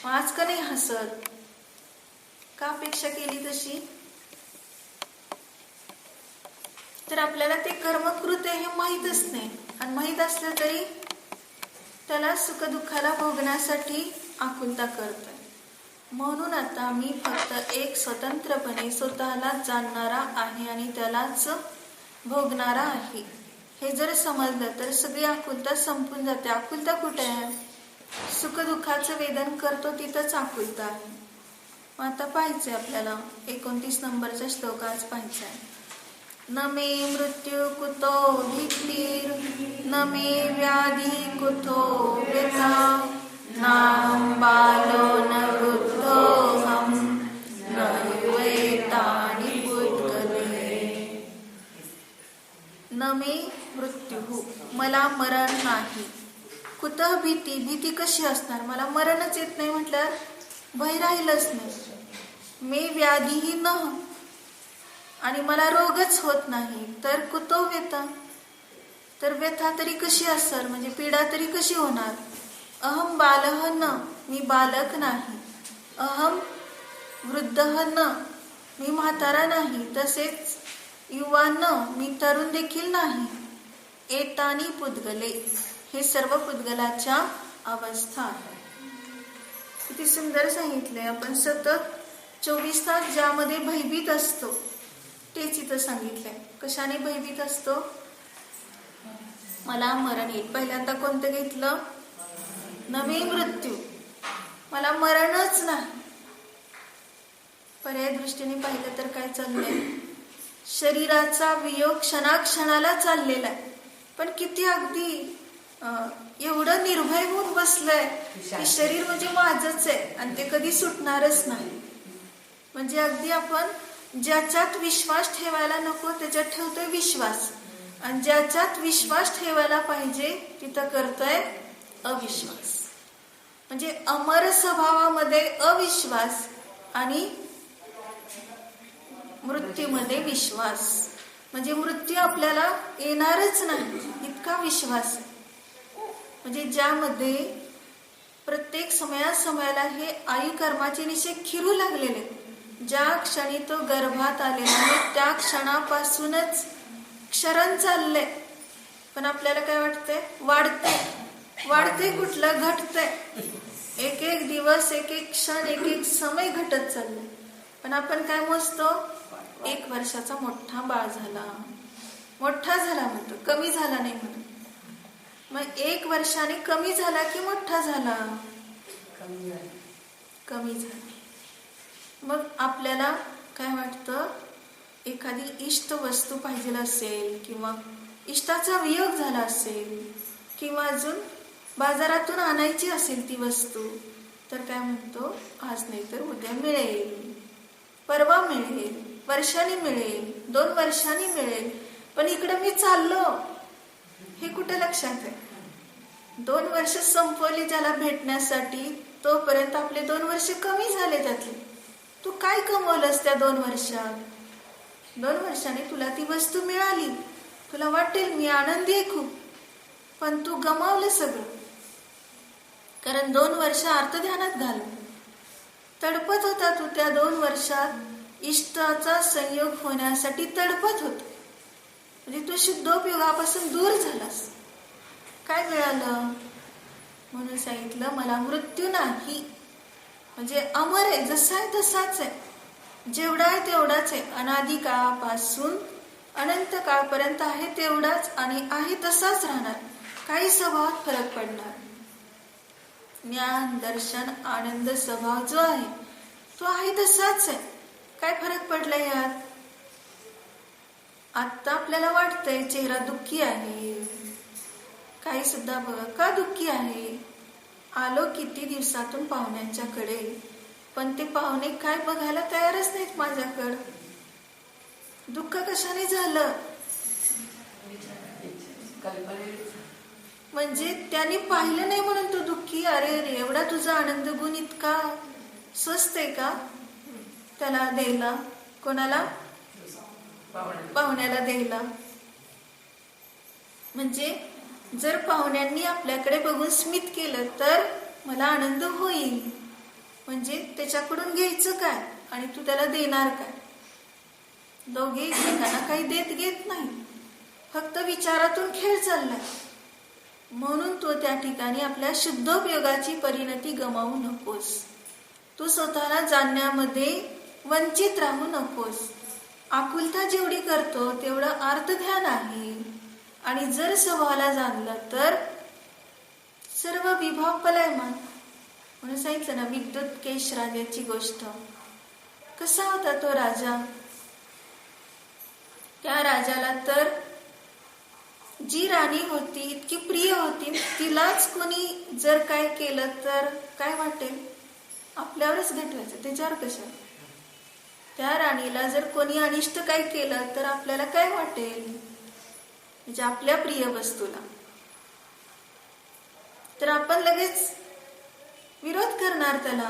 आज का नाही हसत? का अपेक्षा केली तशी? तर आपल्याला ते कर्मकृत आहे हे माहीतच नाही, आणि माहीत असलं तरी त्याला सुखदुःखाला भोगण्यासाठी आकुलता करतोय. म्हणून आता मी फक्त एक स्वतंत्रपणे स्वतःला जाणणारा आहे आणि त्यालाच भोगणारा आहे, हे जर समजलं तर सगळी आकुलता संपून जाते. आकुलता कुठे आहे? सुखदुःखाचं वेदन करतो तिथंच आकुलता आहे. मग आता पाहायचंय आपल्याला 29 नंबरचा श्लोक आज पाहायचा आहे. न मे मृत्यू कुतो भीतिर् न मे व्याधी कुतो व्यथा नाहं बालो न वृद्धोऽहं नैवेतानि पुद्गले. न मे मृत्यू, मला मरण नाही. कुतः भीती, भीती कशी असणार? मला मरणच येत नाही म्हटल्यावर भय राहिलंच नाही. मे व्याधीही न, आणि मला रोगच होत नाही. तर कुतो व्यथा, तर व्यथा तरी कशी असणार, म्हणजे पीडा तरी कशी होणार? अहम बालः न, मी बालक नाही. अहम वृद्धः न, मी म्हातारा नाही. तसेच युवा न, मी तरुण देखील नाही. एतानी पुद्गले, हे सर्व पुद्गलाच्या अवस्था आहे. किती सुंदर सांगितलंय. आपण सतत 24 तास ज्यामध्ये भयभीत असतो तेच इथं सांगितलंय. कशाने भयभीत असतो? मला मरण येईल. पहिल्यांदा कोणतं घेतलं? न मे मृत्यू, मला मरणच नाही. पर्याय दृष्टीने पाहिलं तर काय चाललंय? शरीराचा वियोग क्षणाक्षणाला चाललेला आहे, पण किती अगदी एवढं निर्भय होऊन बसलंय की शरीर म्हणजे माझंच आहे आणि ते कधी सुटणारच नाही. म्हणजे अगदी आपण ज्याच्यात विश्वास ठेवायला नको त्याच्यात ठेवतोय विश्वास, आणि ज्याच्यात विश्वास ठेवायला पाहिजे तिथं करतोय अविश्वास. म्हणजे अमर स्वभावामध्ये अविश्वास आणि मृत्यूमध्ये विश्वास. म्हणजे मृत्यू आपल्याला येणारच नाही इतका विश्वास. म्हणजे ज्यामध्ये प्रत्येक समयाला हे आई कर्माचे निषेध खिरू लागलेले. ज्या क्षणी तो गर्भात आलेला आहे त्या क्षणापासूनच क्षरण चाललंय, पण आपल्याला काय वाटतंय? वाढते कुठलं? घटतंय. एक एक दिवस, एक एक क्षण, एक एक समय घटत चाललंय. पण आपण काय मोजतो? 1 वर्षाचा मोठा बाळ झाला, मोठा झाला म्हणतो, कमी झाला नाही म्हणून. मग 1 वर्षाने कमी झाला की मोठा झाला? कमी झाला. मग आपल्याला काय वाटतं? एखादी इष्ट वस्तू पाहिजे असेल, किंवा इष्टाचा वियोग झाला असेल, किंवा अजून बाजारातून आणायची असेल ती वस्तू, तर काय म्हणतो? आज नाही तर उद्या मिळेल, परवा मिळेल, वर्षांनी मिळेल, 2 वर्षांनी मिळेल. पण इकडे मी चाललो हे कुठे लक्षात आहे? 2 वर्ष संपवली ज्याला भेटण्यासाठी, तोपर्यंत आपले 2 वर्ष कमी झाले. त्यातले तू काय कमवलंस त्या 2 वर्षात? 2 वर्षांनी तुला ती वस्तू मिळाली, तुला वाटेल मी आनंदी आहे खूप, पण तू गमावलं सगळं. कारण 2 वर्ष अर्थध्यानात घालून तडपत होता तू. त्या 2 वर्षात इष्टाचा संयोग होण्यासाठी तडपत होता. म्हणजे तू शुद्धोपयोगापासून दूर झालास. काय मिळालं? म्हणून सांगितलं मला मृत्यू नाही. म्हणजे अमर आहे, जसा आहे तसाच आहे, जेवढा आहे तेवढाच आहे. अनादी काळापासून अनंत काळपर्यंत आहे तेवढाच, आणि आहे तसाच राहणार. काही स्वभावात फरक पडणार. ज्ञान, दर्शन, आनंद स्वभाव जो आहे तो आहे तसाच आहे. काय फरक पडला यात? आता आपल्याला वाटतंय चेहरा दुःखी आहे, काही सुद्धा बघा का दुःखी आहे. आलो किती दिवसातून पाहुण्यांच्याकडे, पण ते पाहुणे काय बघायला तयारच नाहीत माझ्याकडं. दुःख कशाने झालं? म्हणजे त्यांनी पाहिलं नाही म्हणून तू दुःखी. अरे रे, एवढा तुझा आनंद गुण इतका स्वस्त आहे का त्याला द्यायला? कोणाला? पाहुण्याला द्यायला. म्हणजे जर पाहुण्यांनी आपल्याकडे बघून स्मित केलं तर मला आनंद होईल, त्याच्याकडून घ्यायचं काय आणि तू त्याला देणार काय? दोघे एकमेकांना काही देत घेत नाही, फक्त विचारातून खेळ चाललाय. म्हणून तो त्या ठिकाणी आपल्या शुद्धोपयोगाची परिणती गमावू नकोस. तू स्वतःला जाणण्यामध्ये वंचित राहू नकोस. आकुलता जेवढी करतो तेवढं अर्थध्यान आहे. आणि जर स्वभावाला जाणलं तर सर्व विभाव पलायमान. म्हणून सांगितलं ना विद्युत केश राजाची गोष्ट. कसा होता तो राजा? त्या राजाला तर जी राणी होती इतकी प्रिय होती, तिलाच कोणी जर काय केलं तर काय वाटेल? आपल्यावरच घटवायचं, त्याच्यावर कशाला? त्या राणीला जर कोणी अनिष्ट काय केलं तर आपल्याला काय वाटेल? म्हणजे आपल्या प्रिय वस्तूला तर आपण लगेच विरोध करणार त्याला.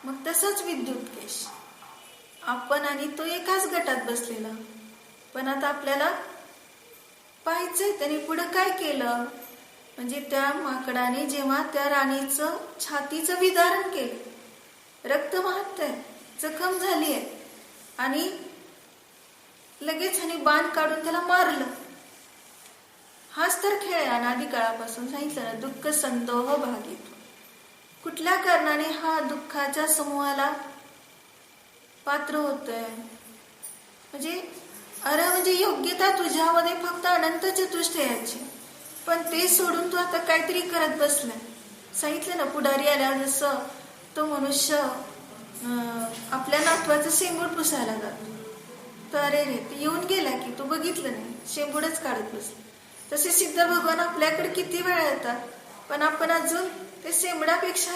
मग तसंच विद्युत केश, आपण आणि तो एकाच गटात बसलेला. पण आता आपल्याला पाहायचंय त्याने पुढे काय केलं. म्हणजे त्या माकडाने जेव्हा त्या राणीचं छातीचं विदारण केलं, रक्त वाहतंय, जखम झाली आहे, आणि लगेच ह्याने बाण काढून त्याला मारलं. हाच तर खेळ आहे अनादी काळापासून. सांगितलं ना दुःख संदोह भागितो. कुठल्या कारणाने हा दुःखाच्या समूहाला पात्र होतोय? म्हणजे योग्यता तुझ्यामध्ये फक्त अनंत चतुष्टयाची, पण ते सोडून तू आता काहीतरी करत बसलाय. सांगितलं ना पुढारी आल्यावर जसं तो मनुष्य आपल्या नातवाचं शेंबूड पुसायला जातो, तर अरे रे ते येऊन गेला की तू बघितलं नाही, शेंबूडच काढत बसला. तसे सिद्ध भगवान आपल्याकडे किती वेळा येतात, पण आपण अजून ते शेंबडापेक्षा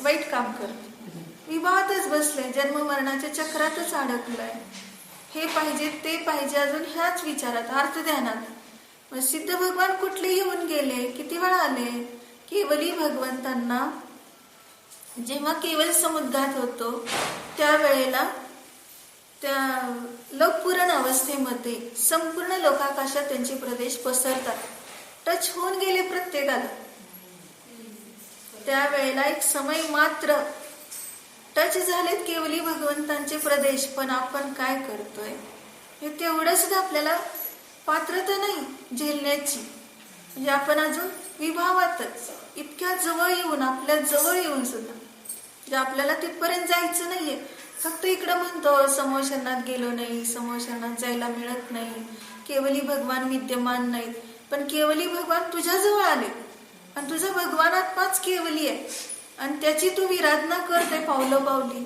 वाईट काम करतो. विवाहातच बसले, जन्म मरणाच्या चक्रातच अडकलंय. हे पाहिजे ते पाहिजे, अजून ह्याच विचारात, अर्थध्यानात. सिद्ध भगवान कुठले येऊन गेले, किती वेळा आले? केवली भगवंतांना जेव्हा केवल समुद्घात होतो त्यावेळेला त्या लोकपुरण अवस्थेमध्ये संपूर्ण लोकाकाशात त्यांचे प्रदेश पसरतात. टच होऊन गेले प्रत्येकाला. त्यावेळेला एक समय मात्र टच झालेत केवली भगवंतांचे प्रदेश. पण आपण काय करतोय हे तेवढं सुद्धा आपल्याला पात्रता नाही झेलण्याची. म्हणजे आपण अजून विभावातच, इतक्या जवळ येऊन, आपल्या जवळ येऊन सुद्धा म्हणजे आपल्याला तिथपर्यंत जायचं नाहीये. फक्त इकडं म्हणतो समोशरणात गेलो नाही, समोशरणात जायला मिळत नाही, केवली भगवान विद्यमान नाहीत. पण केवली भगवान तुझ्या जवळ आले आणि तुझा भगवान आत्माच केवली आहे आणि त्याची तू विराधना करते पावलं पावली.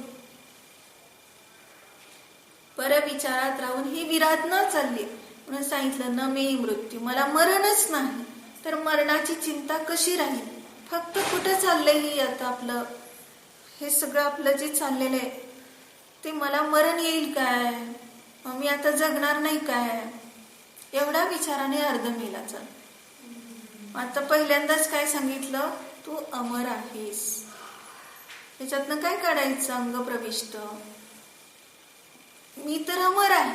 परविचारात राहून ही विराधना चालली. म्हणून सांगितलं न मे मृत्यू, मला मरणच नाही. तर मरणाची चिंता कशी राहील? फक्त कुठं चाललंय ही आता आपलं हे सगळं आपलं जे चाललेलं आहे ते, मला मरण येईल काय, मी आता जगणार नाही काय, एवढ्या विचाराने अर्ध मेलाचा. आता पहिल्यांदाच काय सांगितलं, तू अमर आहेस. त्याच्यातनं काय काढायचं अंग प्रविष्ट, मी तर अमर आहे.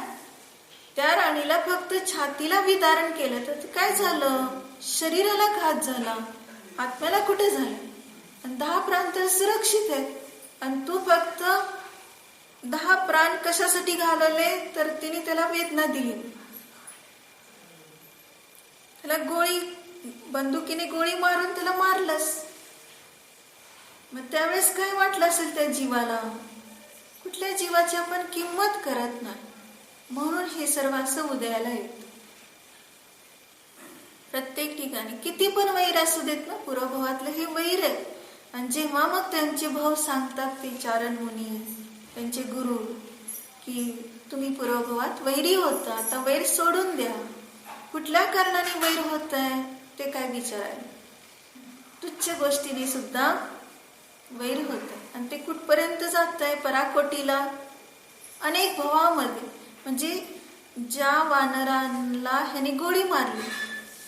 त्या राणीला फक्त छातीला विदारण केलं तर काय झालं? शरीराला घात झाला, आत्म्याला कुठे झालं? आणि 10 प्राण तर सुरक्षित आहेत. आणि तू फक्त 10 प्राण कशासाठी घालवले? तर तिने त्याला वेदना दिली, त्याला बंदुकीने गोळी मारून त्याला मारलंस. मग त्यावेळेस काय वाटलं असेल त्या जीवाला? कुठल्या जीवाची आपण किंमत करत नाही. म्हणून हे सर्व असं उदयाला येतं. प्रत्येक ठिकाणी किती पण वैर असू देत ना, पुरोभावातलं हे वैर आहे. आणि जेव्हा मग त्यांचे भाव सांगतात ते चारण मुनी, त्यांचे गुरु, की तुम्ही पुरोभावात वैरी होता, आता वैर सोडून द्या. कुठल्या कारणाने वैर होत आहे ते काय विचारायला? तुच्छ गोष्टीने सुद्धा वैर होत आहे. आणि ते कुठपर्यंत जात आहे? पराकोटीला, अनेक भावामध्ये. म्हणजे ज्या वानरांना ह्याने गोळी मारली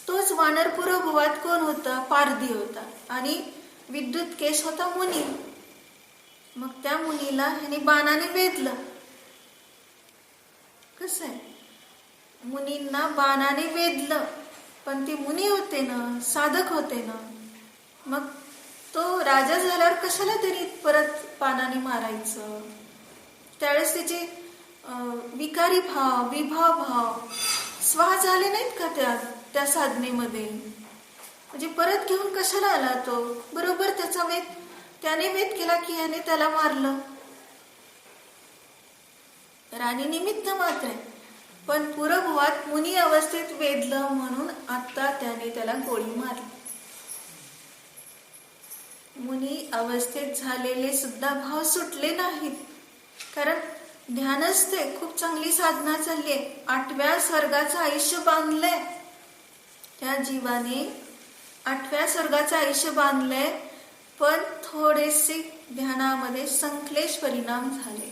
तोच वानर पुरोभावात कोण होता? पारधी होता. आणि विद्युत केश होता मुनी. मग त्या मुनीला ह्याने बाणाने वेधलं. कसं आहे? मुनींना बाणाने वेधलं, पण ते मुनी होते ना, साधक होते ना. मग तो राजा झाल्यावर कशाला तरी परत पानाने मारायचं? त्यावेळेस त्याचे विकारी भाव, विभाव भाव स्वाहा झाले नाहीत का त्या साधनेमध्ये? म्हणजे परत घेऊन कशाला आला तो? बरोबर त्याने वेध केला की याने त्याला मारलं. राणी निमित्त मात्र आहे, पण पुरभुवात मुनी अवस्थेत वेधलं म्हणून आता त्याने त्याला गोळी मारली. मुनी अवस्थेत झालेले सुद्धा भाव सुटले नाहीत, कारण ध्यानस्थ आहे, खूप चांगली साधना चालली आहे, 8व्या स्वर्गाचं आयुष्य बांधलंय. त्या जीवाने 8व्या स्वर्गाचं आयुष्य बांधलंय, पण थोडेसे ध्यानामध्ये संक्लेश परिणाम झाले.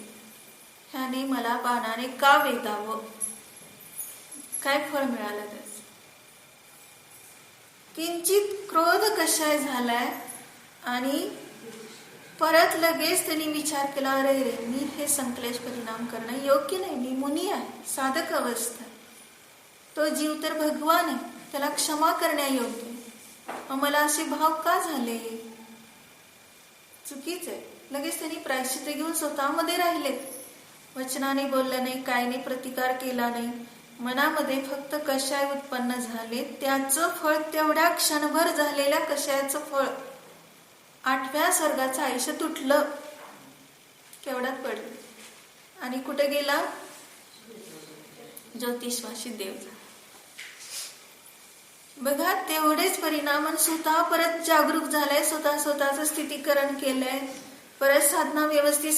ह्याने मला बाणाने का वेधावं? काय फळ मिळालं त्याच? किंचित क्रोध कशाय झालाय आणि परत लगेच त्यांनी विचार केला, अरे रे, मी हे संक्लेश परिणाम करणं योग्य नाही. मी मुनी आहे, साधक अवस्था. तो जीव तर भगवान आहे, त्याला क्षमा करण्यायोग्य. मला असे भाव का झाले? चुकीच आहे. लगेच त्यांनी प्रायश्चित्त घेऊन स्वतःमध्ये राहिले. वचनाने बोललं नाही, काय नाही, प्रतिकार केला नाही. मनामध्ये फक्त कषाय उत्पन्न झाले. त्याचं फळ तेवढ्या क्षणभर झालेल्या कषायाचं फळ 8व्या स्वर्गाचं आयुष्य तुटलं, केवढ्यात पडलं आणि कुठे गेला? ज्योतिषवासी देव झाला. बघा, तेवढेच परिणाम. स्वतः परत जागरूक झालाय, स्वतःचं स्थितीकरण केलंय, परत साधना व्यवस्थित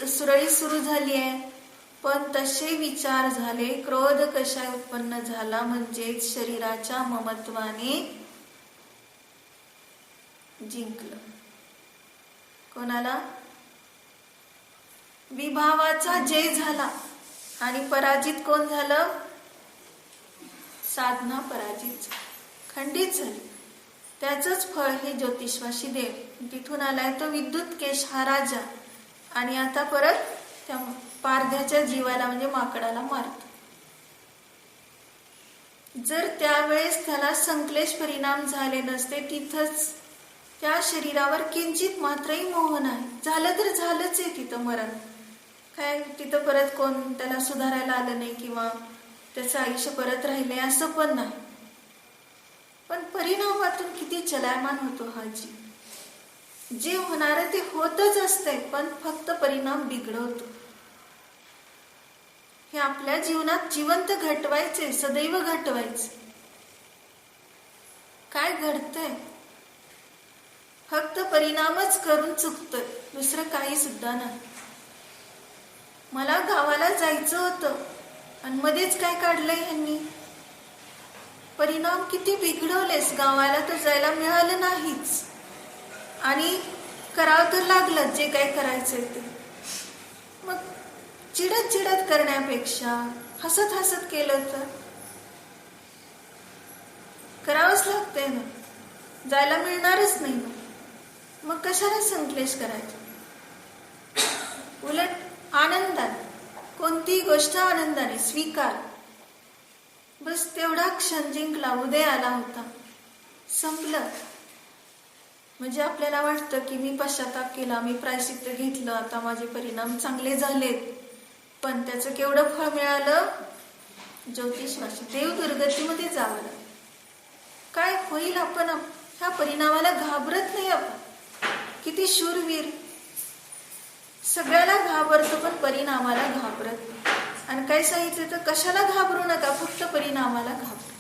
सुरळीत सुरू झाली आहे. पण तसे विचार झाले, क्रोध कशाय उत्पन्न झाला, म्हणजेच शरीराच्या ममत्वाने जिंकलं. कोणाला? विभावाचा जय झाला. आणि पराजित कोण झालं? साधना पराजित, खंडित झाली. त्याचंच फळ हे ज्योतिषवासी देव. तिथून आलाय तो विद्युत केश हा राजा, आणि आता परत त्या पारध्याच्या जीवाला म्हणजे माकडाला मारतो. जर त्यावेळेस त्याला संक्लेश परिणाम झाले नसते, तिथंच त्या शरीरावर किंचित मात्रही मोह नाही, झालं तर झालंच आहे तिथं मरण. काय तिथं परत कोण त्याला सुधारायला आलं नाही किंवा त्याचं आयुष्य परत राहिले असं पण नाही. पण परिणामातून किती चलायमान होतो हा जीव. जे होणार ते होतच असते, पण फक्त परिणाम बिघडवतो. हे आपल्या जीवनात जिवंत घटवायचे, सदैव घटवायचे. काय घडतंय? फक्त परिणामच करून चुकतोय, दुसरं काही सुद्धा नाही. मला गावाला जायचं होतं आणि मध्येच काय काढलंय ह्यांनी? परिणाम किती बिघडवलेस. गावाला तर जायला मिळालं नाहीच, आणि करावं तर लागलं जे काय करायचंय ते. मग चिडत करण्यापेक्षा हसत हसत केलं तर करावंच लागतंय ना, जायला मिळणारच नाही ना, मग कशाला संक्लेश करायचा? उलट आनंदाने, कोणती गोष्ट आनंदाने स्वीकार. बस तेवढा क्षण जिंकला, उदय आला होता, संपलं. म्हणजे आपल्याला वाटतं की मी पश्चाताप केला, मी प्रायश्चित्त घेतलं, आता माझे परिणाम चांगले झालेत. पण त्याचं केवढं फळ मिळालं? ज्योतिषवासी देव दुर्गतीमध्ये जावं. काय होईल? आपण ह्या परिणामाला घाबरत नाही. आपण किती शूरवीर, सगळ्याला घाबरतो पण परिणामाला घाबरत नाही. आणि काय सांगितलं तर कशाला घाबरू नका, फक्त परिणामाला घाबरा.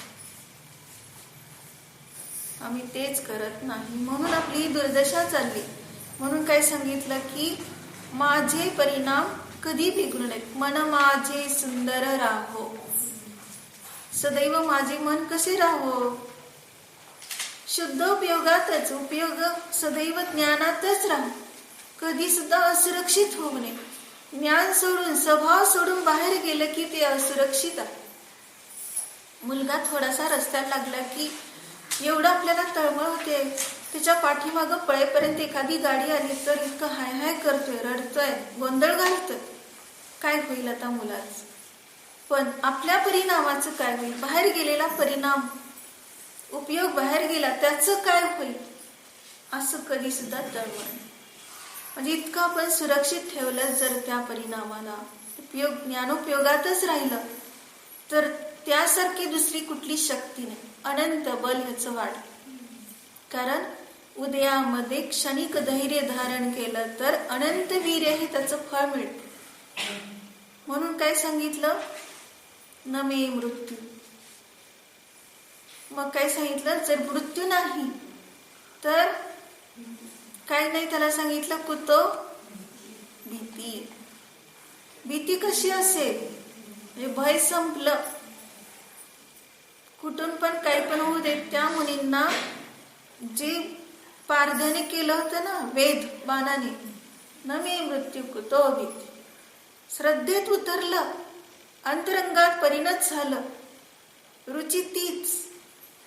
आम्ही तेच करत नाही, म्हणून आपली दुर्दशा चालली. म्हणून काय सांगितलं की माझे परिणाम कधी बिघडू नयेत. मन माझे सुंदर राहो, सदैव माझे मन कसे राहो? शुद्ध उपयोगातच, उपयोग सदैव ज्ञानातच राहो. कधी सुद्धा असुरक्षित होऊ नये. ज्ञान सोडून, स्वभाव सोडून बाहेर गेलं की ते असुरक्षित आहे. मुलगा थोडासा रस्त्याला लागला की एवढं आपल्याला तळमळ होते, त्याच्या पाठीमागं पळेपर्यंत एखादी गाडी आली तर इतकं हाय हाय करतोय, रडतोय, गोंधळ घालतोय. काय होईल आता मुलाचं? पण आपल्या परिणामाचं काय होईल? बाहेर गेलेला परिणाम, उपयोग बाहेर गेला, त्याचं काय होईल? असं कधी सुद्धा तळमळ नाही. म्हणजे इतकं आपण सुरक्षित ठेवलं जर त्या परिणामाला ज्ञानोपयोगातच राहिलं तर त्यासारखी दुसरी कुठली शक्ती नाही. अनंत बल ह्याचं वाढ. कारण उदयामध्ये क्षणिक धैर्य धारण केलं तर अनंत वीर्य हे त्याचं फळ मिळतं. म्हणून काय सांगितलं, न मे मृत्यू. मग काय सांगितलं, जर मृत्यू नाही तर काय नाही, त्याला सांगितलं कुतो भीती. भीती कशी असेल, म्हणजे भय संपलं, कुठून पण काही पण होऊ देत. त्या मुनींना जे पारध्याने केलं होतं ना वेद बाणाने, न मे मृत्यू कुतो भीती, श्रद्धेत उतरलं, अंतरंगात परिणत झालं. रुची तीच.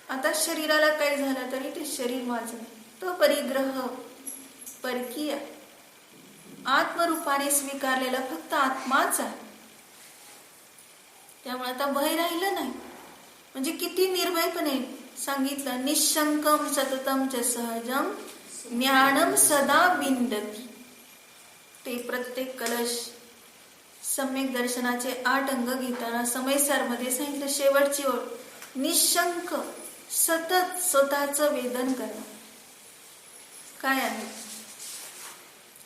आता शरीराला काही झालं तरी ते शरीर माझं नाही, तो परिग्रह परकीय. आत्मरूपाने स्वीकारलेला फक्त आत्माच आहे. त्यामुळे आता भय राहिलं नाही. म्हणजे किती निर्भयपणे सांगितलं, निशंकम सततम च सहजम ज्ञानम सदा विंदती. ते प्रत्येक कलश सम्यक दर्शनाचे 8 अंग घेताना समयसार मध्ये सांगितलं, शेवटची ओळ, निशंक सतत स्वतःचं वेदन करणं. काय आहे,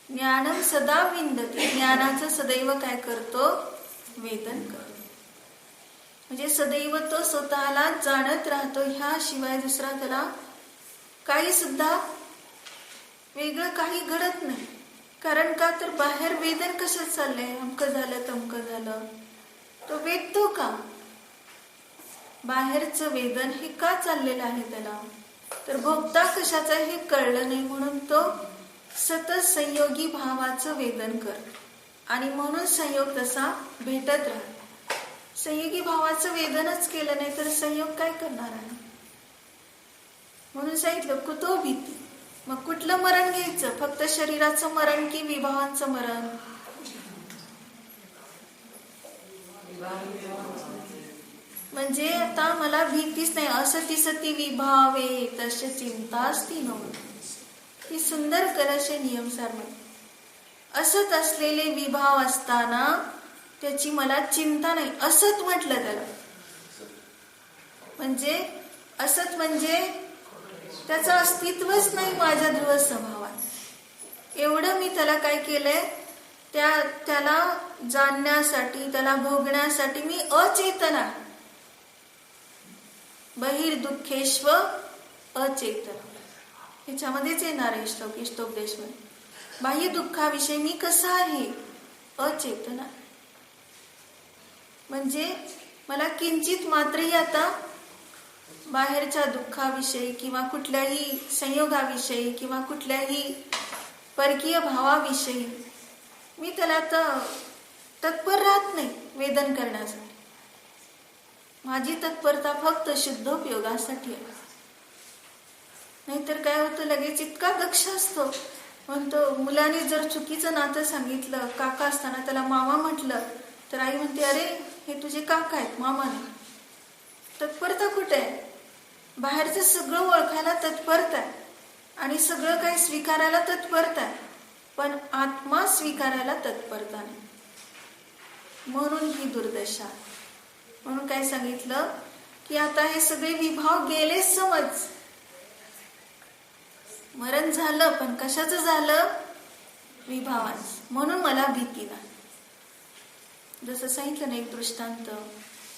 ज्ञानम सदा विंदती, ज्ञानाचं सदैव काय करतो, वेदन करतो. म्हणजे सदैव तो स्वतःला जाणत राहतो, ह्या शिवाय दुसरा त्याला काही सुद्धा वेगळं काही घडत नाही. कारण का तर बाहेर वेदन कशात चाललंय, अमकं झालं तमकं झालं, तो वेदतो का, बाहेरचं वेदन हे का चाललेलं आहे त्याला, तर भोगता कशाचा हे कळलं नाही. म्हणून तो सतत संयोगी भावाचं वेदन करतो आणि म्हणून संयोग तसा भेटत राहतो. संयोगी भावाचं वेदनच केलं नाही तर संयोग काय करणार आहे. म्हणून सांगितलं कुतो भीती. मग कुठलं मरण घ्यायचं, फक्त शरीराचं मरण की विभावांचं मरण. म्हणजे आता मला भीतीच नाही, असती सती विभावे तसे चिंतास्ती नव्हती. ही सुंदर कलशे नियमसार मध्ये असत असलेले विभाव असताना त्याची मला चिंता नाही, असत म्हटलं त्याला. म्हणजे असत म्हणजे त्याचं अस्तित्वच नाही माझ्या ध्रुव स्वभावात. एवढं मी त्याला काय केलंय, त्याला जाणण्यासाठी, त्याला भोगण्यासाठी मी अचेतन आहे. बहिर्दुःखेश्व अचेतन, ह्याच्यामध्येच येणार आहे श्लोक, इष्टोपदेश मध्ये. बाह्य दुःखाविषयी मी कसा आहे, अचेतन आहे. म्हणजे मला किंचित मात्रही आता बाहेरच्या दुःखाविषयी किंवा कुठल्याही संयोगाविषयी किंवा कुठल्याही परकीय भावाविषयी मी त्याला तर तत्पर राहत नाही वेदन करण्यासाठी. माझी तत्परता फक्त शुद्धोपयोगासाठी आहे. नाहीतर काय होतं, लगेच इतका दक्ष असतो, म्हणतो मुलाने जर चुकीचं नातं सांगितलं, काका असताना त्याला मामा म्हटलं तर आई म्हणते, अरे हे तुझे काका आहेत, मामा नाही. तत्परता कुठे आहे, बाहेरचं सगळं ओळखायला तत्परता आहे आणि सगळं काही स्वीकारायला तत्परता आहे, पण आत्मा स्वीकारायला तत्परता नाही. म्हणून ही दुर्दशा. म्हणून काय सांगितलं की आता हे सगळे विभाव गेले, समज मरण झालं, पण कशाचं झालं, विभावांचं. म्हणून मला भीती नाही. जसं सांगितलं ना एक दृष्टांत,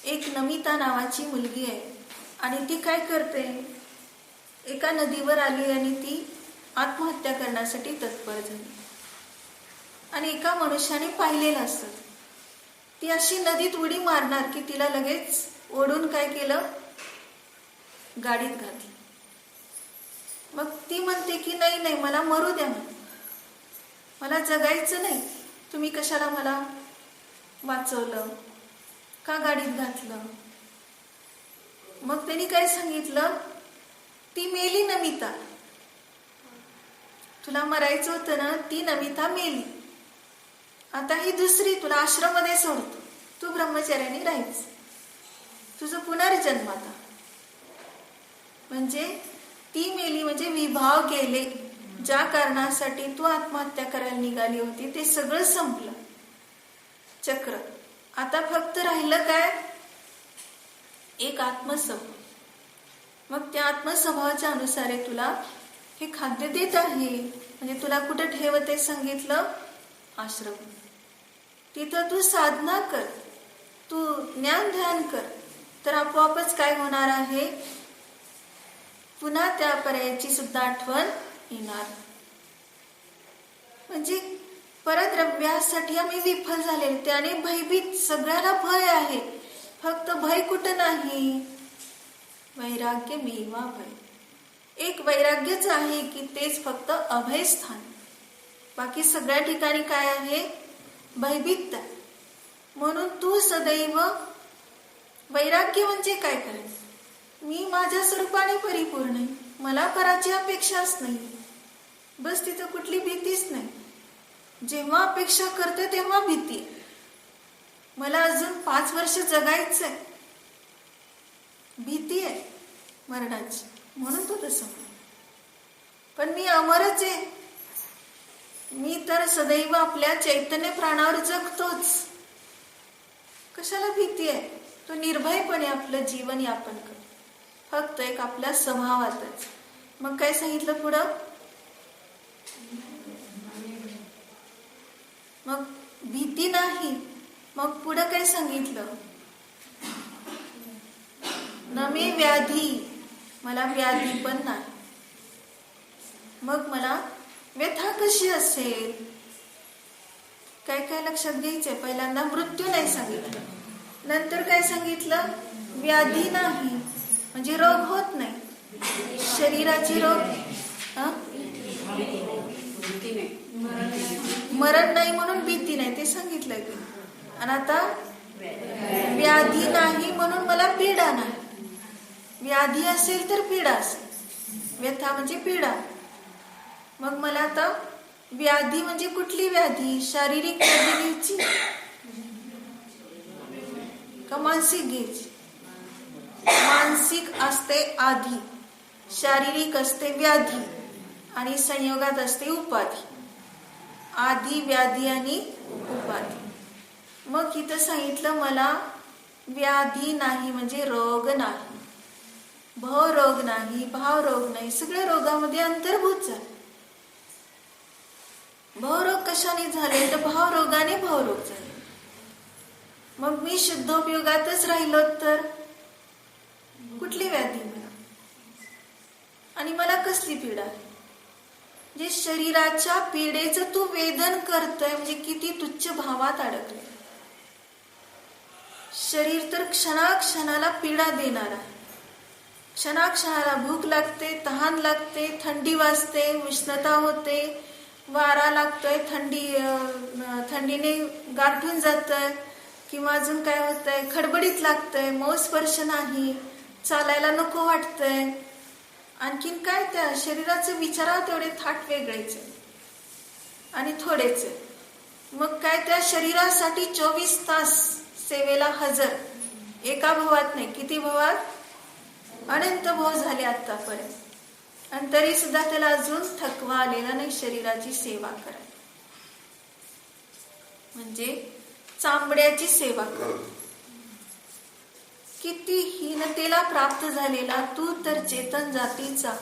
एक नमिता नावाची मुलगी आहे आणि ती काय करते, एका नदीवर आली आणि ती आत्महत्या करण्यासाठी तत्पर झाली. आणि एका मनुष्याने पाहिलेलं असतं, ती अशी नदीत उडी मारणार की तिला लगेच ओढून काय केलं, गाडीत घातलं. मग ती म्हणते की नाही नाही, मला मरू द्या, मला जगायचं नाही, तुम्ही कशाला मला वाचवलं, का गाडीत घातलं. मग त्यांनी काय सांगितलं, ती मेली नमिता, तुला मरायचं होतं ना, ती नमिता मेली, आता ही दुसरी तुला आश्रम मध्ये सोडतो, तू ब्रह्मचर्याने राहायचं, तुझं पुनर्जन्म आता. म्हणजे ती मेली म्हणजे विभाव गेले, ज्या कारणासाठी तू आत्महत्या करायला निघाली होती ते सगळं संपलं चक्र. आता फक्त राहिलं काय? एक आत्मस्वभाव. मग त्या आत्मस्वभावाच्या अनुसार तुला हे खाद्य देत आहे. म्हणजे तुला कुठं ठेवते सांगितलं? आश्रम. तिथं तू साधना कर, तू ज्ञान ध्यान कर, तर आपोआपच काय होणार आहे? पुन्हा त्या पर्यायाची सुद्धा आठवण येणार. म्हणजे परद्रव्यासाठी आम्ही विफल झाले. त्याने भयभीत, सगळ्याला भय आहे. फक्त भय कुठं नाही? वैराग्य मेवा भय. एक वैराग्यच आहे की तेच फक्त अभयस्थान. बाकी सगळ्या ठिकाणी काय आहे? भयभीत. म्हणून तू सदैव वैराग्य म्हणजे काय करायचं? मी माझ्या स्वरूपाने परिपूर्ण आहे, मला पराची अपेक्षाच नाही. बस तिथं कुठली भीतीच नाही. जेव्हा अपेक्षा करते तेव्हा भीती. मला अजून 5 वर्ष जगायचंय, भीती आहे मरणाची, म्हणून तो तसं. पण मी अमरच आहे. मी तर सदैव आपल्या चैतन्य प्राणावर जगतोच. कशाला भीती आहे? तो निर्भयपणे आपलं जीवन यापन कर, फक्त एक आपल्या स्वभावातच. मग काय सांगितलं पुढं? मग भीती नाही. मग पुढं काय सांगितलं? न मे व्याधी, मला व्याधी पण नाही. मग मला व्यथा कशी असेल? काय काय लक्षात घ्यायचंय? पहिल्यांदा मृत्यू नाही सांगितलं, नंतर काय सांगितलं? व्याधी नाही, म्हणजे रोग होत नाही. शरीराची रोग, मरण नाही म्हणून भीती नाही, ते सांगितलंय की. आणि आता व्याधी नाही म्हणून मला पीडा नाही. व्याधी असेल तर पीडा असेल. व्यथा म्हणजे पीडा. मग मला आता व्याधी म्हणजे कुठली व्याधी? शारीरिक व्याधी घ्यायची का मानसिक घ्यायची? मानसिक असते आधी, शारीरिक असते व्याधी, आणि संयोगात असते उपाधी. आधी, व्याधी आणि उपाधी. मग इथं सांगितलं मला व्याधी नाही म्हणजे रोग नाही, भव रोग नाही, भाव रोग नाही. सगळ्या रोगामध्ये अंतर्भूत झाले. भवरोग कशाने झाले? तर भाव रोगाने भवरोग झाले. मग मी शुद्धोपयोगातच राहिलो तर कुठली व्याधी मला? आणि मला कसली पीडा? जे शरीराच्या पीडेचं तू वेदन करतोय, म्हणजे किती तुच्छ भावात अडकले. शरीर तर क्षणाक्षणाला पीडा देणार आहे. क्षणाक्षणाला भूक लागते, तहान लागते, थंडी वाजते, उष्णता होते, वारा लागतोय, थंडीने गारठून जातंय, किंवा अजून काय होतंय, खडबडीत लागतंय, मऊ स्पर्श नाही, चालायला नको वाटतंय. आणखीन काय? त्या शरीराचं विचारा तेवढे थाट वेगळेच आणि थोडेच. मग काय? त्या शरीरासाठी 24 तास सेवेला हजर. एका भवात नाही, किती भवात? अनंत भव झाले आतापर्यंत. आणि तरी सुद्धा त्याला अजून थकवा आलेला नाही शरीराची सेवा करायला. म्हणजे चांबड्याची सेवा कर. किती हीनतेला प्राप्त झालेला तू तर चेतन जातीचा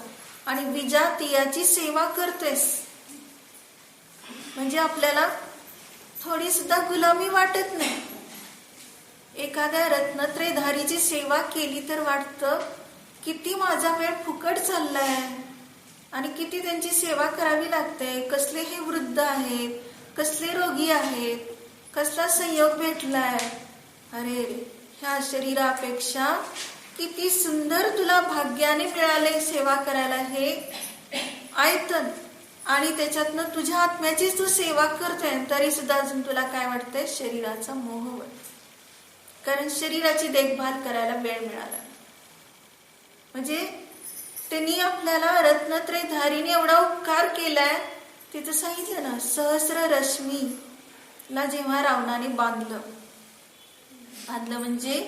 आणि विजातीयाची सेवा करतेस. म्हणजे आपल्याला थोडी सुद्धा गुलामी वाटत नाही. एखाद्या रत्नत्रयधारीची सेवा केली तर वाटतं किती माझा वेळ फुकट चाललाय आणि किती त्यांची सेवा करावी लागते. कसले हे वृद्ध आहेत, कसले रोगी आहेत, कसला संयोग भेटलाय. अरे ह्या शरीरापेक्षा किती सुंदर तुला भाग्याने मिळाले सेवा करायला हे आयतन, आणि त्याच्यातनं तुझ्या आत्म्याची तू सेवा करतोय, तरी सुद्धा अजून तुला काय वाटतंय? शरीराचा मोह वाटतो. कारण शरीराची देखभाल करायला वेळ मिळाला. म्हणजे त्यांनी आपल्याला रत्नत्रयधारीने एवढा उपकार केलाय. तिथं सांगितलं ना, सहस्र रश्मीला जेव्हा रावणाने बांधलं म्हणजे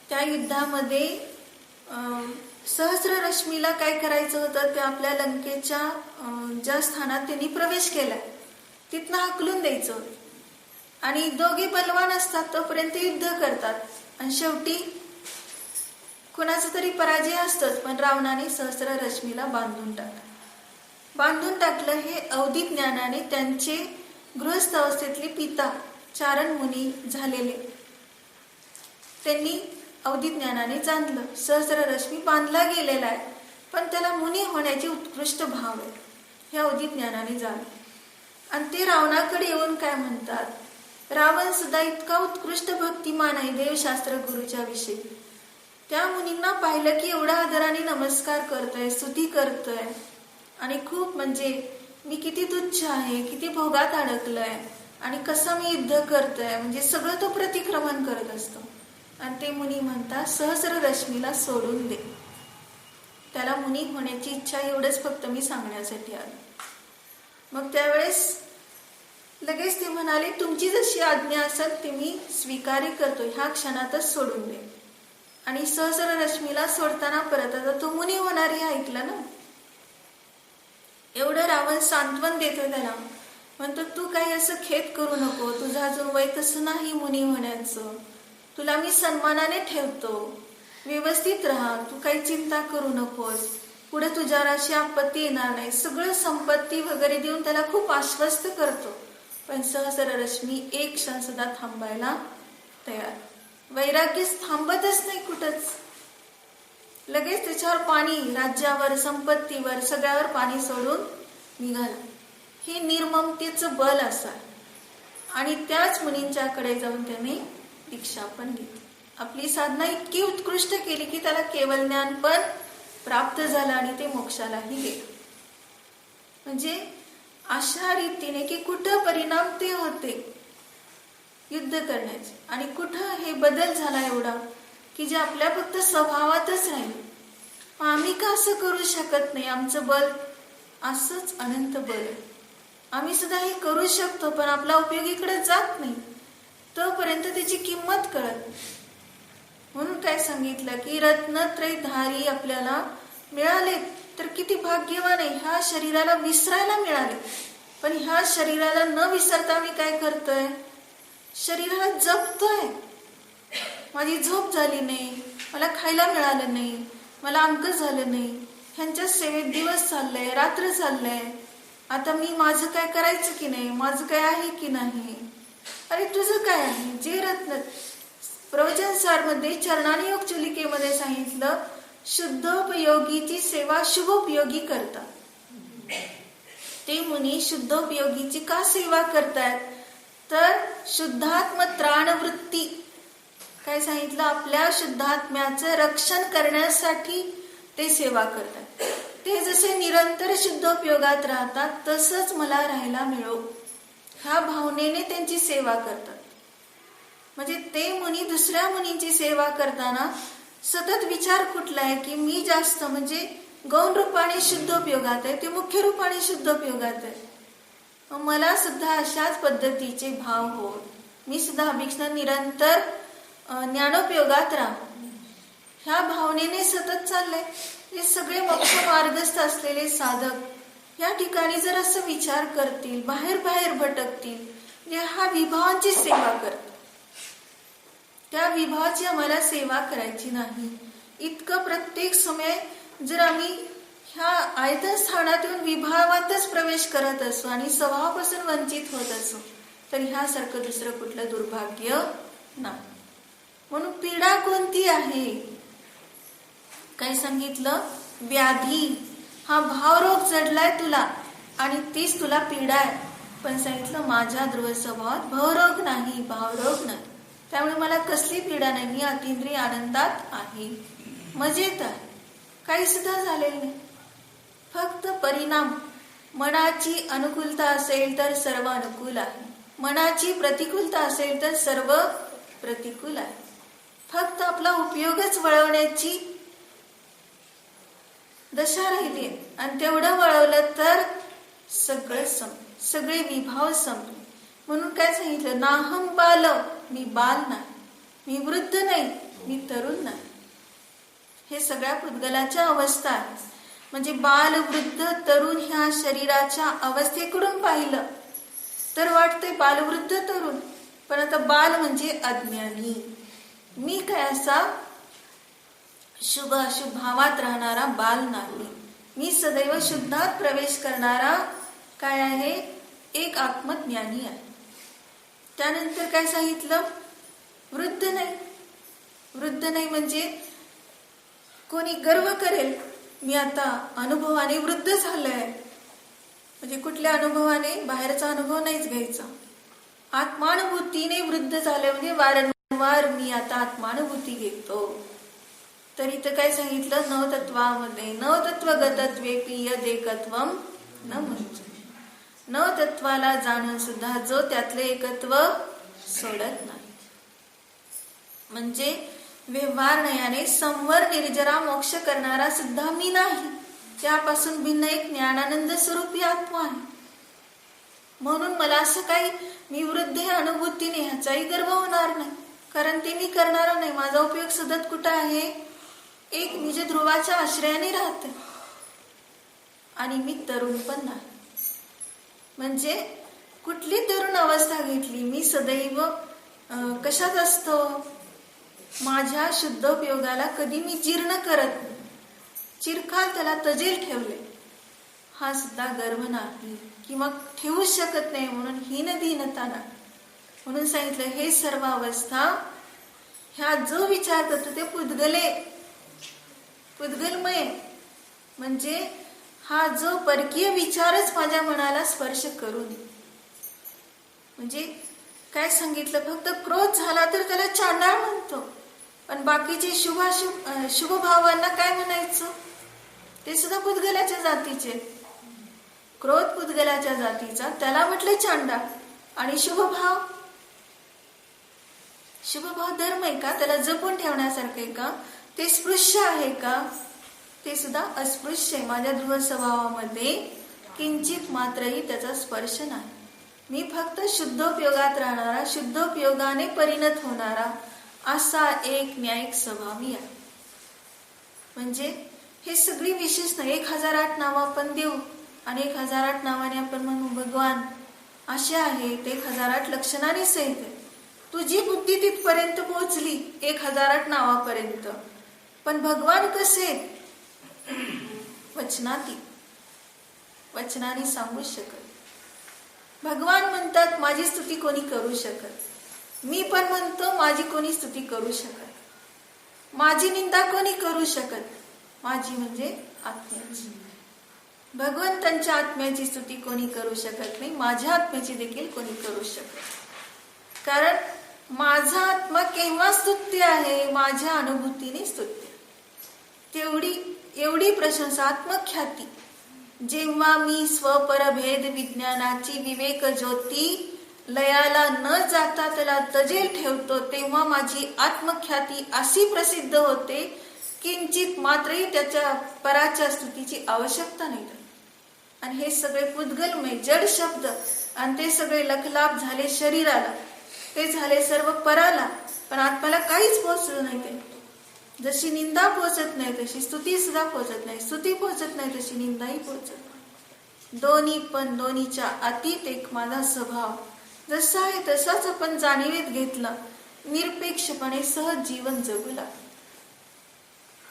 त्या युद्धामध्ये सहस्र रश्मीला काय करायचं होतं, ते आपल्या लंकेच्या ज्या स्थानात त्यांनी प्रवेश केलाय तिथनं हाकलून द्यायचं. आणि दोघे बलवान असतात तोपर्यंत युद्ध करतात आणि शेवटी कुणाचा तरी पराजय असतोच, पण रावणाने सहस्र रश्मीला बांधून टाकलं. हे अवधी ज्ञानाने त्यांचे गृहस्थ अवस्थेतले पिता चारण मुनी झालेले त्यांनी अवधी ज्ञानाने जाणलं. सहस्र रश्मी बांधला गेलेला आहे, पण त्याला मुनी होण्याचे उत्कृष्ट भाव आहे, हे अवधी ज्ञानाने जाणलं. आणि ते रावणाकडे येऊन काय म्हणतात, रावण सुद्धा इतका उत्कृष्ट भक्तिमान आहे देवशास्त्र गुरुच्या विषयी. त्या मुनींना पाहिलं की एवढा आदराने नमस्कार करतोय, स्तुती करतोय आणि खूप म्हणजे मी किती तुच्छ आहे, किती भोगात अडकलोय आणि कसं मी युद्ध करतोय, म्हणजे सगळं तो प्रतिक्रमण करत असतो. आणि ते मुनी म्हणतात सहस्र रश्मीला सोडून दे, त्याला मुनी होण्याची इच्छा, एवढंच फक्त मी सांगण्यासाठी आलो. मग त्यावेळेस लगेच ते म्हणाले तुमची जशी आज्ञा असेल ते मी स्वीकारी करतो, ह्या क्षणातच सोडून दे. आणि सहस्र रश्मीला सोडताना परत आता तो मुनी होणार हे ऐकलं ना. एवढं रावण सांत्वन देतो त्याला, म्हणतो तू काही असं खेद करू नको, तुझं अजून वय तसं नाही मुनी होण्याचं, तुला मी सन्मानाने ठेवतो, व्यवस्थित राहा, तू काही चिंता करू नकोस, पुढे तुझ्यावर अशी आपत्ती येणार नाही, सगळं संपत्ती वगैरे देऊन त्याला खूप आश्वस्त करतो. पण सहस्र रश्मी एक क्षण सुद्धा थांबायला तयार, वैराग्य थांबतच नाही कुठंच. लगेच त्याच्यावर पाणी, राज्यावर, संपत्तीवर, सगळ्यावर पाणी सोडून निघाला. हे निर्ममतेचं बल असा. आणि त्याच मुनींच्याकडे जाऊन त्याने दीक्षा पण घेतली. आपली साधना इतकी उत्कृष्ट केली की त्याला केवळ ज्ञान पण प्राप्त झालं आणि ते मोक्षालाही गेले. म्हणजे अशा रीतीने की कुठं परिणाम ते होते युद्ध करण्याचे आणि कुठं हे बदल झाला एवढा की जे आपल्या फक्त स्वभावातच राहिले. आम्ही का असं करू शकत नाही, आमचं बल असंच अनंत बल आहे, आम्ही सुद्धा हे करू शकतो, पण आपला उपयोग इकडे जात नाही, तोपर्यंत त्याची किंमत कळत. म्हणून काय सांगितलं की रत्नत्रयधारी आपल्याला मिळाले तर किती भाग्यवान आहे, ह्या शरीराला विसरायला मिळाले. पण ह्या शरीराला न विसरता मी काय करतोय, शरीराला जपतोय. माझी झोप झाली नाही, मला खायला मिळालं नाही, मला अंक झालं नाही, ह्यांच्या सेवेत दिवस चाललंय, रात्र चाललंय, आता मी माझं काय करायचं की नाही, माझं काय आहे की नाही. अरे तुझं काय आहे, जे रत्न प्रवचन सार मध्ये चरणानी योग चुलिकेमध्ये सांगितलं, शुद्धोपयोगीची सेवा शुभोपयोगी करतात. ते मुनी शुद्धोपयोगीची का सेवा करतात, तर शुद्धात्म त्राणवृत्ती काय सांगितलं, आपल्या शुद्धात्म्याचं रक्षण करण्यासाठी ते सेवा करतात. ते जसे निरंतर शुद्धोपयोगात राहतात तसंच मला राहायला मिळो ह्या भावनेने त्यांची सेवा करतात. म्हणजे ते मुनी दुसऱ्या मुनींची सेवा करताना सतत विचार कुठला आहे की मी जास्त म्हणजे गौण रूपाने शुद्धोपयोगात आहे, ते मुख्य रूपाने शुद्धोपयोगात आहे, मला सुद्धा अशाच पद्धतीचे भाव होत, मी सुद्धा अभिक्षण निरंतर ज्ञानोपयोगात राहा ह्या भावनेने सतत चाललंय. हे सगळे मोक्ष मार्गस्थ असलेले साधक या ठिकाणी जर असं विचार करतील, बाहेर भटकतील, हा विभावांची सेवा करतात, त्या विभावाची आम्हाला सेवा करायची नाही. इतकं प्रत्येक समय जर आम्ही ह्या आयतन स्थानात येऊन विभावातच प्रवेश करत असो आणि स्वभावापासून वंचित होत असो तर ह्यासारखं दुसरं कुठलं दुर्भाग्य नाही. म्हणून पीडा कोणती आहे, काय सांगितलं, व्याधी, हा भावरोग जडलाय तुला आणि तीच तुला पीडा आहे. पण सांगितलं माझ्या ध्रुव स्वभावात भावरोग नाही, भावरोग नाही, त्यामुळे मला कसली पीडा नाही, मी अतिंद्रिय आनंदात आहे, मजेत आहे, काही सुद्धा झालेलं नाही. फक्त परिणाम, मनाची अनुकूलता असेल तर सर्व अनुकूल आहे, मनाची प्रतिकूलता असेल तर सर्व प्रतिकूल आहे. फक्त आपला उपयोगच वळवण्याची दशा राहिली आणि तेवढं वळवलं तर सगळे विभाव संपले. म्हणून काय सांगितलं, नाहम बाल, मी बाल नाही, मी वृद्ध नाही, मी तरुण नाही. हे सगळ्या पुद्गलाच्या अवस्था आहेत. म्हणजे बाल, वृद्ध, तरुण ह्या शरीराच्या अवस्थेकडून पाहिलं तर वाटतंय बालवृद्ध तरुण, पण आता बाल म्हणजे अज्ञानी. मी काय असा शुभ अशुभ भावात राहणारा बाल नाही. मी सदैव शुद्धात प्रवेश करणारा काय आहे, एक आत्मज्ञानी आहे. त्यानंतर काय सांगितलं, वृद्ध नाही. वृद्ध नाही म्हणजे कोणी गर्व करेल मी आता अनुभवाने वृद्ध झालोय, म्हणजे कुठल्या अनुभवाने, बाहेरचा अनुभव नाहीच घ्यायचा. आत्मानुभूतीने वृद्ध झाले म्हणजे वारंवार मी आता आत्मानुभूती घेतो. तर इथं काय सांगितलं, नवतत्वामध्ये नवतत्वगतत्वे यदेकत्वम न म्हणजे नवतत्वाला जाणून सुद्धा जो त्यातले एकत्व सोडत नाही. म्हणजे व्यवहार नयाने संवर निर्जरा मोक्ष करणारा सुद्धा मी नाही. त्यापासून भिन्न एक ज्ञानानंद स्वरूपी आत्मा आहे. म्हणून मला असं काही मी वृद्ध हे अनुभूतीने ह्याचाही गर्व होणार नाही, कारण ते मी करणार नाही. माझा उपयोग सतत कुठं आहे, एक निज ध्रुवाच्या आश्रयाने राहते. आणि मी तरुण पण नाही. म्हणजे कुठली तरुण अवस्था घेतली, मी सदैव कशात असतो, माझ्या शुद्ध उपयोगाला कधी मी जीर्ण करत नाही, चिरकाल त्याला तजेल ठेवले. हा सुद्धा गर्व नाही किंवा ठेवू शकत नाही, म्हणून हीनदीनता नाही. म्हणून सांगितलं हे सर्व अवस्था ह्या जो विचार करतो ते पुद्गलमय, म्हणजे हा जो परकीय विचारच माझ्या मनाला स्पर्श करू नये. म्हणजे काय सांगितलं, फक्त क्रोध झाला तर त्याला चांडाळ म्हणतो, पण बाकीचे शुभ भावांना काय म्हणायचं, ते सुद्धा पुद्गलाच्या जातीचे. क्रोध पुद्गलाच्या जातीचा, त्याला म्हटले चांडाळ. आणि शुभभाव धर्म आहे का, त्याला जपून ठेवण्यासारखे का, ते स्पृश्य आहे का, ते सुद्धा अस्पृश्य आहे. माझ्या ध्रुव स्वभावामध्ये किंचित मात्रही त्याचा स्पर्श नाही. मी फक्त शुद्धोपयोगात राहणारा, शुद्धोपयोगाने परिणत होणारा असा एक न्यायिक स्वभावी आहे. म्हणजे हे सगळी विशेष नाही. 1008 नावं आपण देऊ आणि 1008 नावाने आपण म्हणू भगवान असे आहे, ते 1008 लक्षणाने सहित आहे. तुझी बुद्धी तिथपर्यंत पोहोचली 1008 नावापर्यंत, पण भगवान कसे, वचनाने सांगू शकत. भगवान म्हणतात माझी स्तुती कोणी करू शकत, मी पण म्हणतो माझी कोणी स्तुती करू शकत, माझी निंदा कोणी करू शकत. माझी म्हणजे आत्म्याची, भगवंतांच्या आत्म्याची स्तुती कोणी करू शकत नाही, माझ्या आत्म्याची देखील कोणी करू शकत. कारण माझा आत्मा केव्हा स्तुत्य आहे, माझ्या अनुभूतीने स्तुत्य. एवढी प्रशंसा, आत्मख्याती, जेव्हा मी स्वपरभेद विज्ञानाची विवेक ज्योती लयाला न जाता त्याला तजेल ठेवतो, तेव्हा माझी आत्मख्याती अशी प्रसिद्ध होते, किंचित मात्रही त्याच्या पराच्या स्तुतीची आवश्यकता नाही. आणि हे सगळे पुद्गलमय जड शब्द, आणि ते सगळे लखलाप झाले शरीराला, ते झाले सर्व पराला, पण आत्म्याला काहीच पोहोचलं नाही. ते जशी निंदा पोहोचत नाही तशी स्तुती सुद्धा पोहोचत नाही, स्तुती पोहोचत नाही तशी निंदाही पोहोचत नाही. दोन्हीच्या अतीत एक माझा स्वभाव जसा आहे तसाच आपण जाणीवेत घेतला, निरपेक्षपणे सहज जीवन जगू लागला.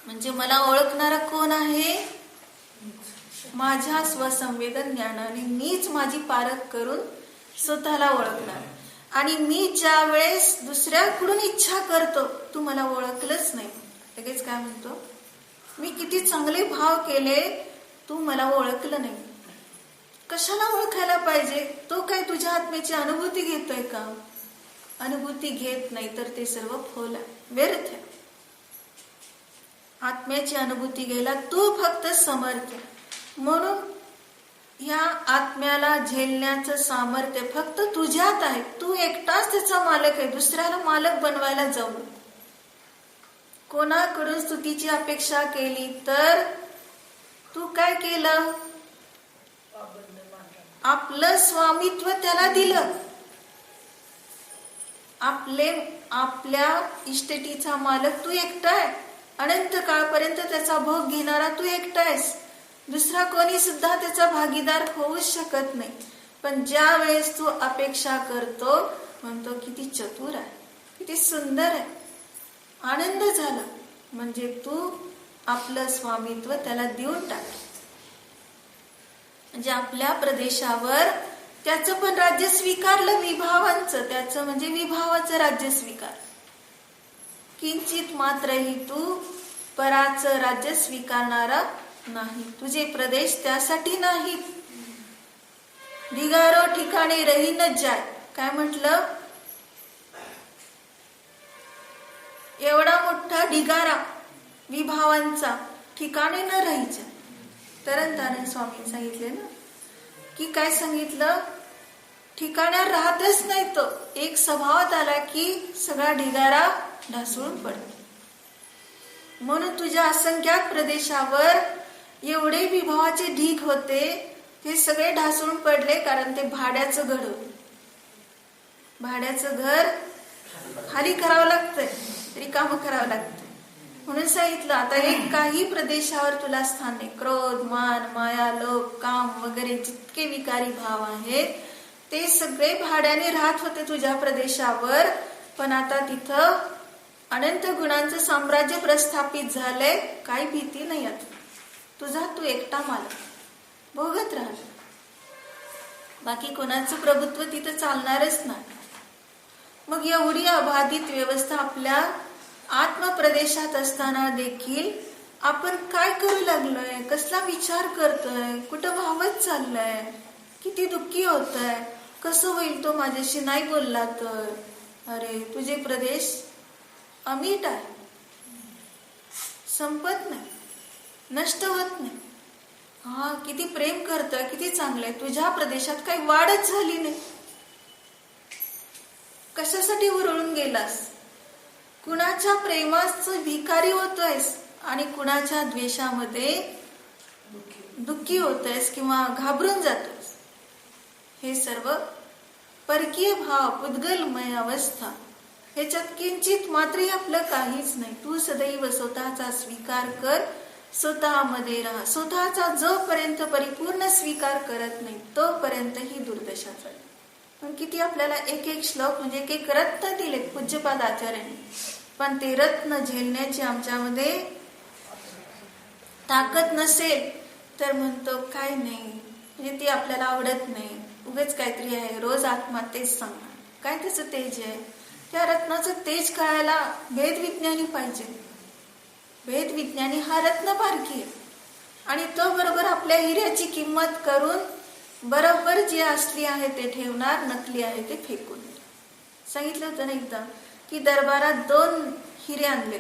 म्हणजे मला ओळखणारा कोण आहे, माझ्या स्वसंवेदन ज्ञानाने मीच माझी पारख करून स्वतःला ओळखणार. आणि मी ज्या वेळेस दुसऱ्याकडून इच्छा करतो तू मला ओळखलंच नाही, लगेच काय म्हणतो, मी किती चांगले भाव केले तू मला ओळखलं नाही. कशाला ओळखायला पाहिजे, तो काय तुझ्या आत्म्याची अनुभूती घेतोय का, अनुभूती घेत नाही तर ते सर्व फोल व्यर्थ. आत्म्याची अनुभूती घ्यायला तू फक्त समर्थ. म्हणून या आत्म्याला झेलण्याचं सामर्थ्य फक्त तुझ्यात आहे. तू एकटाच त्याचा मालक आहे, दुसऱ्याला मालक बनवायला जाऊ. कोणाकडून स्तुतीची अपेक्षा केली तर तू काय केलं, आपलं स्वामित्व त्याला दिलं. आपल्या इस्टेटीचा मालक तू एकटा आहे, अनंत काळपर्यंत त्याचा भोग घेणारा तू एकटा आहेस. दुसरा कोणी सुद्धा त्याचा भागीदार होऊच शकत नाही. पण ज्या वेळेस तू अपेक्षा करतो, म्हणतो किती चतुर आहे, किती सुंदर आहे, आनंद झाला, म्हणजे तू आपलं स्वामित्व त्याला देऊन टाक. म्हणजे आपल्या प्रदेशावर त्याचं पण राज्य स्वीकारलं, विभावांचं, त्याचं म्हणजे विभावाचं राज्य स्वीकार. किंचित मात्रही तू पराचं राज्य स्वीकारणारा नाही. तुझे प्रदेश त्यासाठी नाही. ढिगारो ठिकाणी रहीनच जाय. काय म्हटलं? एवढा मोठा ढिगारा विभावांचा ठिकाणी न राहायचं. तरंतारण स्वामी सांगितले ना की काय सांगितलं, ठिकाण्यावर राहतच नाही तो, एक स्वभावात आला की सगळा ढिगारा ढासळून पडतो. म्हणून तुझ्या असंख्याक प्रदेशावर एवढे विभावाचे ढीग होते, ते सगळे ढासळून पडले, कारण ते भाड्याचं घर होतं. भाड्याचं घर खाली करावं लागतंय, तरी काम करावं लागतंय. म्हणून सांगितलं आता एक काही प्रदेशावर तुला स्थान नाही. क्रोध, मान, माया, लोभ, काम वगैरे जितके विकारी भाव आहेत ते सगळे भाड्याने राहत होते तुझ्या प्रदेशावर. पण आता तिथं अनंत गुणांचं साम्राज्य प्रस्थापित झालंय. काही भीती नाही आता. तुझा तू एकटा मालक, भोगत राहा. बाकी कोणाचं प्रभुत्व तिथं चालणारच नाही. मग एवढी अबाधित व्यवस्था आपल्या आत्मप्रदेशात असताना देखील आपण काय करू लागलोय, कसला विचार करतोय, कुठं वाहवत चाललंय, किती दुःखी होतंय, कसं होईल तो माझ्याशी नाही बोलला तर. अरे तुझे प्रदेश अमीट आहे, संपत नाही, नष्ट होत नाही. हा किती प्रेम करतोय, किती चांगलंय. तुझ्या प्रदेशात काही वाढच झाली नाही. कशासाठी उरळून गेलास? कुणाच्या प्रेमाचं भिकारी होतोयस आणि कुणाच्या द्वेषामध्ये दुःखी होतोयस किंवा घाबरून जातोयस. हे सर्व परकीय भाव, पुद्गलमय अवस्था, ह्याच्यात किंचित मात्रही आपलं काहीच नाही. तू सदैव स्वतःचा स्वीकार कर, स्वतःमध्ये राहा. स्वतःचा जोपर्यंत परिपूर्ण स्वीकार करत नाही तोपर्यंत ही दुर्दशा चालते. पण किती आपल्याला एक एक श्लोक म्हणजे एक एक रत्न दिले पूज्यपाद आचार्यांनी, पण ते रत्न झेलण्याची आमच्यामध्ये ताकद नसेल तर म्हणतो काय नाही, म्हणजे ती आपल्याला आवडत नाही, उगाच काहीतरी आहे, रोज आत्मा तेच सांगणार. काय त्याचं तेज आहे? त्या रत्नाचं तेज कळायला भेदविज्ञानी पाहिजे. भेदविज्ञानी हा रत्न पारखी आहे आणि तो बरोबर आपल्या हिऱ्याची किंमत करून बरोबर जे असली आहे ते ठेवणार, नकली आहे ते फेकून. सांगितलं होतं ना एकदा की दरबारात 2 हिरे आणले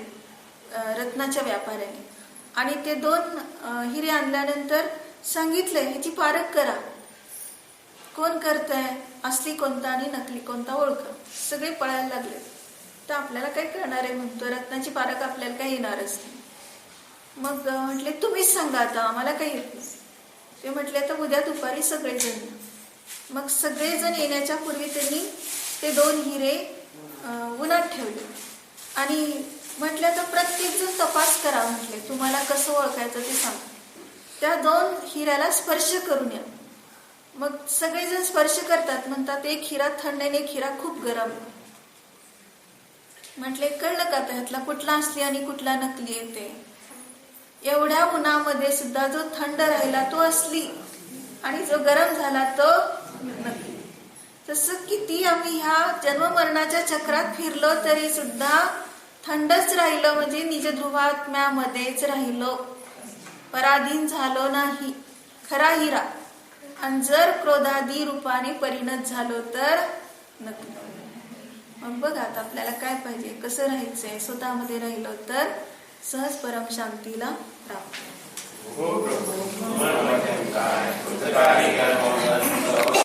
रत्नाच्या व्यापाऱ्याने, आणि ते 2 हिरे आणल्यानंतर सांगितले ह्याची पारख करा, कोण करतंय, असली कोणता आणि नकली कोणता ओळखा. सगळे पळायला लागले. तर आपल्याला काय करणार आहे, म्हणतो रत्नाची पारख आपल्याला काही येणारच नाही. मग म्हटले तुम्हीच सांगा आता, आम्हाला काही येत नाही. ते म्हटले तर उद्या दुपारी सगळेजण. मग सगळेजण येण्याच्या पूर्वी त्यांनी ते 2 हिरे उन्हात ठेवले आणि म्हटलं तर प्रत्येक जण तपास करा. म्हटले तुम्हाला कसं ओळखायचं ते सांगा. त्या 2 हिऱ्याला स्पर्श करून या. मग सगळेजण स्पर्श करतात, म्हणतात एक हिरा थंड आणि एक हिरा खूप गरम. म्हटले कळलं का त्यातला कुठला असली आणि कुठला नकली येते? एवढ्या उन्हामध्ये सुद्धा जो थंड राहिला तो असली आणि जो गरम झाला तो नकली. तसं किती आम्ही ह्या जन्ममरणाच्या चक्रात फिरलो तरी सुद्धा थंडच राहिलो, म्हणजे निज ध्रुवात्म्यामध्येच राहिलो, पराधीन झालो नाही. खरा हिरा. आणि जर क्रोधादी रूपाने परिणत झालो तर नकली. मग बघा आता आपल्याला काय पाहिजे, कसं राहायचंय. स्वतःमध्ये राहिलो तर सहज परम शांतीला प्राप्त.